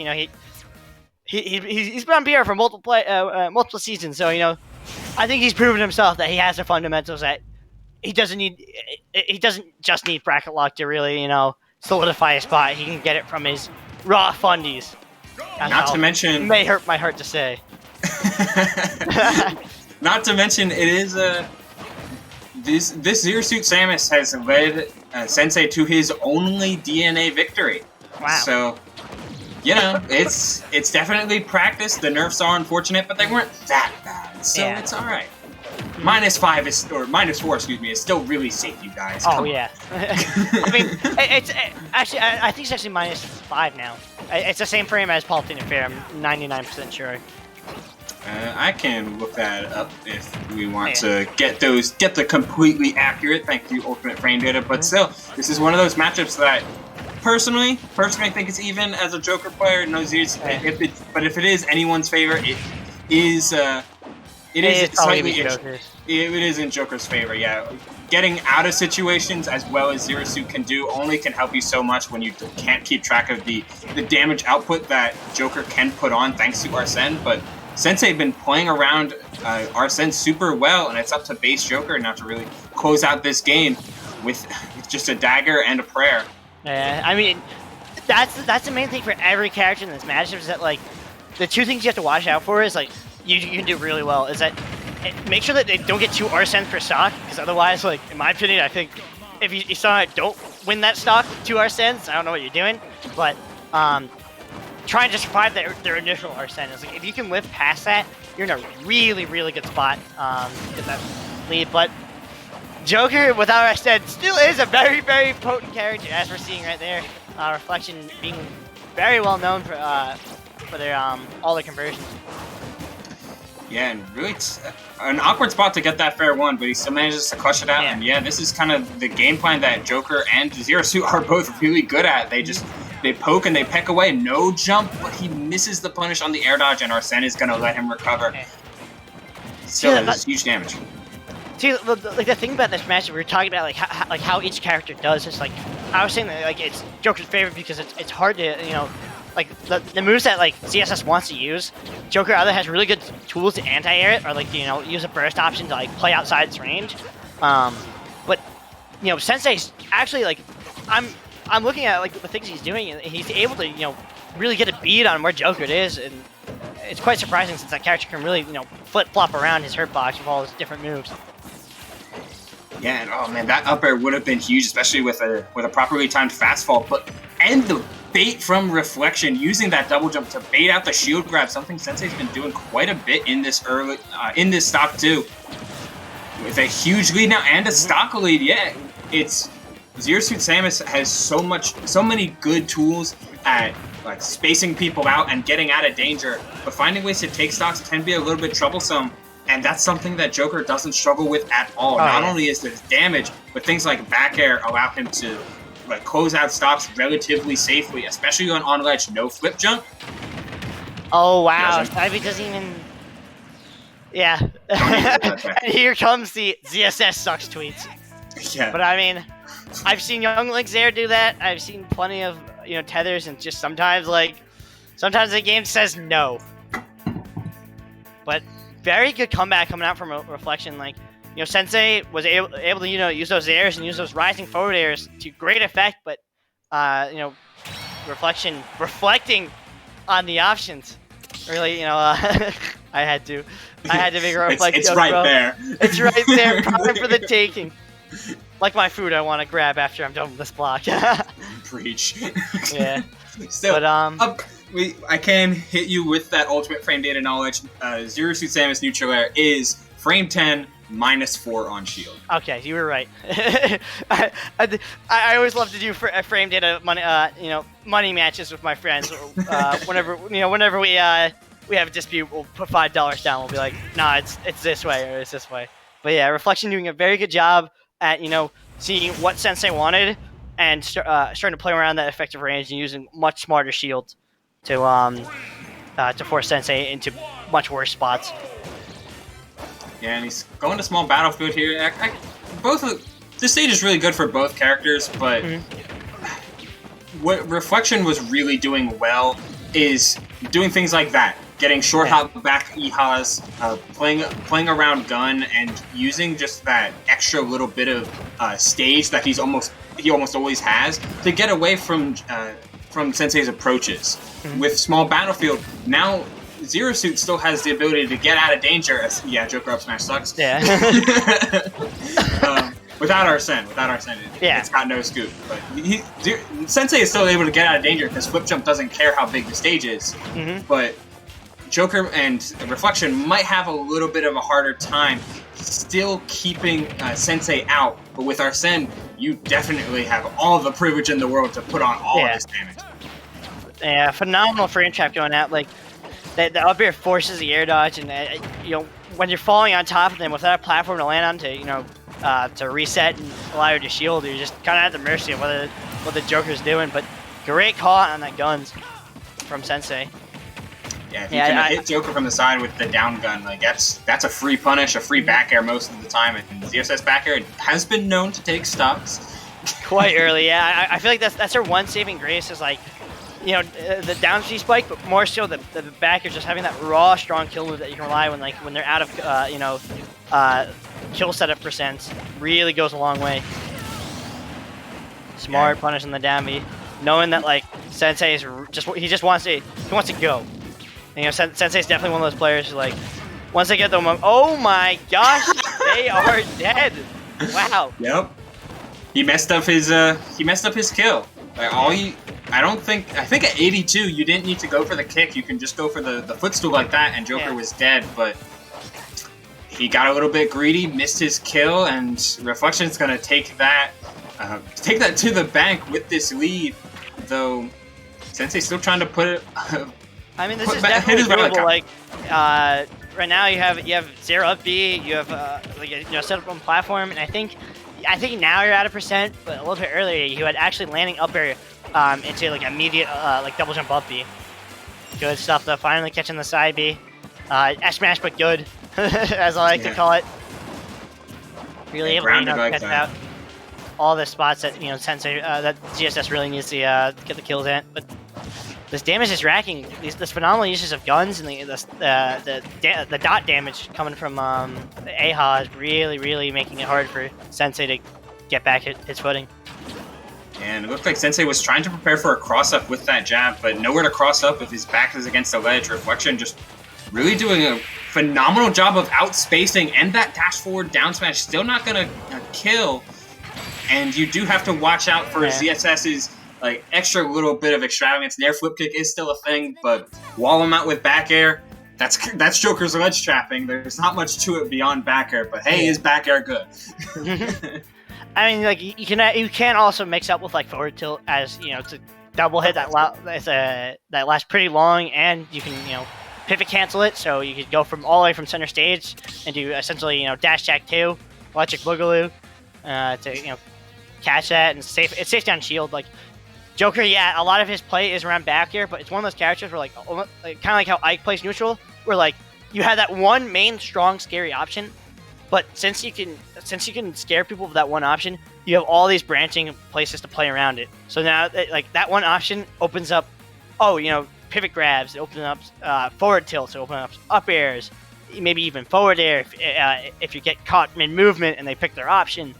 You know, he's been on BR for multiple seasons, so you know, I think he's proven himself that he has the fundamentals that he doesn't need. He doesn't just need bracket lock to really, you know, solidify a spot. He can get it from his raw fundies. Not to mention, it may hurt my heart to say. Not to mention, it is this Zero Suit Samus has led Sensei to his only DNA victory. Wow. So, you know, it's definitely practice. The nerfs are unfortunate, but they weren't that bad, so yeah. It's all right. -5 is, or -4, excuse me, is still really safe, you guys. Oh yeah. I mean, it's actually I think it's actually -5 now. It's the same frame as Palpatine Fair. I'm 99% sure. I can look that up if we want to get the completely accurate. Thank you, Ultimate Frame Data. But still, this is one of those matchups that personally think it's even as a Joker player. No, but if it is anyone's favorite, it is slightly it is in Joker's favor. Yeah, getting out of situations as well as Zero Suit can do only can help you so much when you can't keep track of the damage output that Joker can put on thanks to Arsene. But Sensei been playing around Arsene super well, and it's up to base Joker now to really close out this game with just a dagger and a prayer. Yeah, I mean, that's the main thing for every character in this matchup is that, like, the two things you have to watch out for is, like, you can do really well is that make sure that they don't get 2 Arsene per stock, because otherwise, like, in my opinion, I think if you somehow don't win that stock with 2 Arsenes, I don't know what you're doing, but try and just survive their initial Arsene. It's like, if you can live past that, you're in a really, really good spot to get that lead. But Joker, without Arsene, still is a very, very potent character, as we're seeing right there. Reflection being very well known for their all their conversions. Yeah, and really an awkward spot to get that fair one, but he still manages to clutch it out. Yeah. And yeah, this is kind of the game plan that Joker and Zero Suit are both really good at. They poke and they peck away, no jump, but he misses the punish on the air dodge, and Arsene is going to let him recover. Still, it's huge damage. See, like the thing about this match, we were talking about like how each character does. It's like I was saying that like it's Joker's favorite because it's hard to, you know, like the moves that like ZSS wants to use. Joker either has really good tools to anti-air it or like, you know, use a burst option to like play outside its range. But you know, Sensei's actually like I'm looking at like the things he's doing, and he's able to, you know, really get a bead on where Joker is, and it's quite surprising since that character can really, you know, flip-flop around his hurt box with all his different moves. Yeah, and oh man, that up air would have been huge, especially with a properly timed fast fall. And the bait from Reflection, using that double jump to bait out the shield grab, something Sensei's been doing quite a bit in this stock too. With a huge lead now and a stock lead, yeah, it's Zero Suit Samus has so many good tools at like spacing people out and getting out of danger, but finding ways to take stocks can be a little bit troublesome. And that's something that Joker doesn't struggle with at all. Not only is there damage, but things like back air allow him to like close out stocks relatively safely, especially on ledge, no flip jump. Oh wow, Ivy doesn't even. Yeah. And here comes the ZSS sucks tweets. Yeah. But I mean, I've seen Young Link's Air do that. I've seen plenty of, you know, tethers, and just sometimes the game says no. But very good comeback coming out from Reflection. Like, you know, Sensei was able to, you know, use those airs and use those rising forward airs to great effect, but you know, Reflection reflecting on the options. Really, you know, I had to make a reflect. It's right there. It's right there, prime for the taking. Like my food, I want to grab after I'm done with this block. Preach. Yeah. Still, but I can hit you with that ultimate frame data knowledge. Zero Suit Samus neutral air is frame 10 -4 on shield. Okay, you were right. I always love to do frame data money, you know, money matches with my friends. Whenever we have a dispute, we'll put $5 down. We'll be like, nah, it's this way or it's this way. But yeah, Reflection doing a very good job at, you know, seeing what Sensei wanted and starting to play around that effective range and using much smarter shields to force Sensei into much worse spots. Yeah, and he's going to small battlefield here. This stage is really good for both characters, but what Reflection was really doing well is doing things like that, getting short hop back EHAs, playing around gun, and using just that extra little bit of stage that he almost always has to get away from Sensei's approaches. With small battlefield, now Zero Suit still has the ability to get out of danger. Yeah, Joker up smash sucks. Yeah. Without Arsene, it's got no scoop. But Sensei is still able to get out of danger because Flip Jump doesn't care how big the stage is. But Joker and Reflection might have a little bit of a harder time still keeping Sensei out. But with Arsene, you definitely have all the privilege in the world to put on all of this damage. Yeah, phenomenal frame trap going out. Like, the up air forces the air dodge, and you know, when you're falling on top of them without a platform to land on to reset and allow you to shield, you're just kind of at the mercy of what the Joker's doing. But great call on that guns from Sensei. Yeah, if you can hit Joker from the side with the down gun, like that's a free punish, a free back air most of the time. And ZSS back air has been known to take stocks. Quite early, yeah. I feel like that's her one saving grace is like, you know, the down C spike, but more so the back air, just having that raw, strong kill move that you can rely on when they're out of kill setup percent. Really goes a long way. Smart punish on the down B, knowing that like Sensei is just wants to go. And, you know, Sensei's definitely one of those players who, like, once they get the moment, oh my gosh, they are dead. Wow. Yep. He messed up his kill. Like I think at 82 you didn't need to go for the kick. You can just go for the footstool like that, and Joker was dead. But he got a little bit greedy, missed his kill, and Reflection's gonna take that to the bank with this lead. Though Sensei's still trying to put it. I mean, this is definitely doable. Like, right now you have 0 up B, you have set up on platform, and I think now you're at a percent, but a little bit earlier you had actually landing up air into like immediate double jump up B. Good stuff though. Finally catching the side B. S smash, but good, as I like to call it. Really able to catch out all the spots that Sensei that GSS really needs to get the kills at, but. This damage is racking. This phenomenal uses of guns and the dot damage coming from AHA is really making it hard for Sensei to get back his footing. And it looked like Sensei was trying to prepare for a cross-up with that jab, but nowhere to cross up if his back is against the ledge. Reflection just really doing a phenomenal job of outspacing, and that dash forward down smash still not going to kill. And you do have to watch out for ZSS's like extra little bit of extravagance. Nair flip kick is still a thing, but wall him out with back air. That's Joker's ledge trapping. There's not much to it beyond back air, but hey, is back air good? I mean, like you can also mix up with like forward tilt as to double hit that lasts pretty long, and you can pivot cancel it, so you could go all the way from center stage and do essentially dash jack 2, electric boogaloo to catch that, and it's safe down shield. Like Joker, a lot of his play is around back air, but it's one of those characters where kind of like how Ike plays neutral, where like you have that one main strong scary option, but since you can scare people with that one option, you have all these branching places to play around it. So now that one option opens up, pivot grabs, it opens up forward tilts, it opens up airs, maybe even forward air if you get caught mid movement and they pick their option.